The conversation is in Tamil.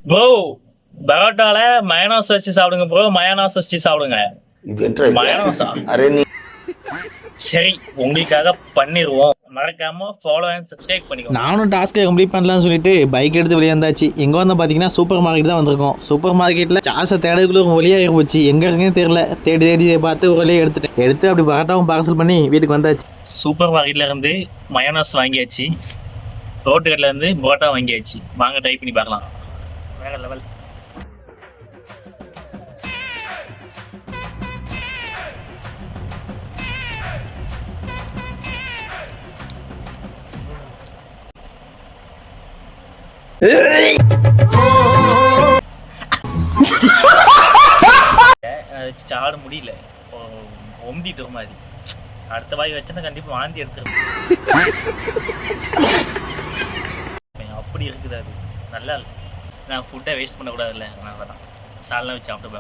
ப்ரோ பரோட்டால மயனாஸ் வச்சு சாப்பிடுங்க ப்ரோ. மயனாஸ் வச்சு சாப்பிடுங்க. மயனாஸா? சரி, உங்களுக்காக பண்ணிடுவோம். மறக்காம ஃபாலோ அண்ட் சப்ஸ்கிரைப் பண்ணிக்கோங்க. நானும் டாஸ்க்கை கம்ப்ளீட் பண்ணலாம்னு சொல்லிட்டு பைக் எடுத்து வெளியே வந்தாச்சு. எங்கே வந்து பார்த்தீங்கன்னா சூப்பர் மார்க்கெட் தான் வந்திருக்கோம். சூப்பர் மார்க்கெட்டில் சார்ஜை தேடக்குள்ள ஒரு வழியாக போச்சு. எங்கே இருக்குன்னு தெரியல. தேடி பார்த்து ஒரு வழியாக எடுத்து அப்படி பரோட்டாவும் பார்சல் பண்ணி வீட்டுக்கு வந்தாச்சு. சூப்பர் மார்க்கெட்ல இருந்து மயனாஸ் வாங்கியாச்சு. ரோட்டு கடையில இருந்து பரோட்டா வாங்கியாச்சு. வாங்க ட்ரை பண்ணி பார்க்கலாம். வேற லெவல். சாட முடியல, ஒம்பிட்டு ஒரு மாதிரி. அடுத்த வாய் வச்சா கண்டிப்பா வாந்தி எடுத்துருவேன். அப்படி இருக்குது அது. நல்லா இல்லை. நான் ஃபுட்டை வேஸ்ட் பண்ணக்கூடாதுல்ல, அதனால தான் சால்னா வச்சு சாப்பிட்டு